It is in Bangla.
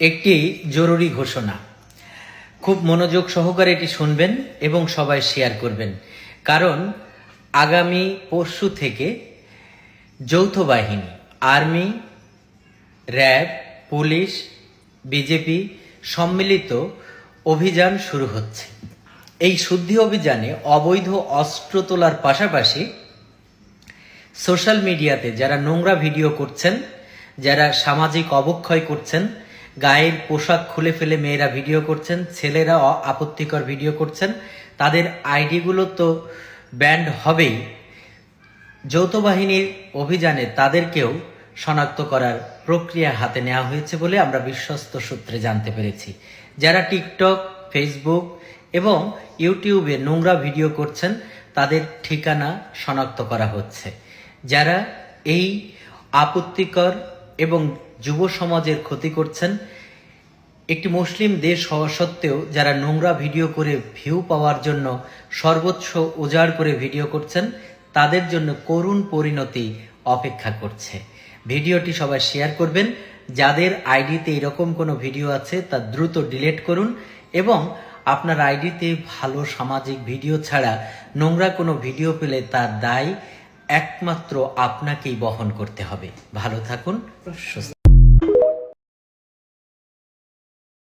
একটি জরুরি ঘোষণা, খুব মনোযোগ সহকারে এটি শুনবেন এবং সবাই শেয়ার করবেন। কারণ আগামী পরশু থেকে যৌথ বাহিনী, আর্মি, র্যাব, পুলিশ, বিজেপি সম্মিলিত অভিযান শুরু হচ্ছে। এই শুদ্ধি অভিযানে অবৈধ অস্ত্র তোলার পাশাপাশি সোশ্যাল মিডিয়াতে যারা নোংরা ভিডিও করছেন, যারা সামাজিক অবক্ষয় করছেন, গায়ের পোশাক খুলে ফেলে মেয়েরা ভিডিও করছেন, ছেলেরা আপত্তিকর ভিডিও করছেন, তাদের আইডিগুলো তো ব্যান্ড হবেই। যৌথ বাহিনীর অভিযানে তাদেরকেও শনাক্ত করার প্রক্রিয়া হাতে নেওয়া হয়েছে বলে আমরা বিশ্বস্ত সূত্রে জানতে পেরেছি। যারা টিকটক, ফেসবুক এবং ইউটিউবে নোংরা ভিডিও করছেন তাদের ঠিকানা শনাক্ত করা হচ্ছে। যারা এই আপত্তিকর এবং যুব সমাজের ক্ষতি করছেন, একটি মুসলিম দেশ হওয়া সত্ত্বেও যারা নোংরা ভিডিও করে ভিউ পাওয়ার জন্য সর্বোচ্চ উজাড় করে ভিডিও করছেন, তাদের জন্য করুণ পরিণতি অপেক্ষা করছে। ভিডিওটি সবাই শেয়ার করবেন। যাদের আইডিতে এরকম কোনো ভিডিও আছে তা দ্রুত ডিলিট করুন এবং আপনার আইডিতে ভালো সামাজিক ভিডিও ছাড়া নোংরা কোনো ভিডিও পেলে তার দায় একমাত্র আপনাকেই বহন করতে হবে। ভালো থাকুন, সুস্থ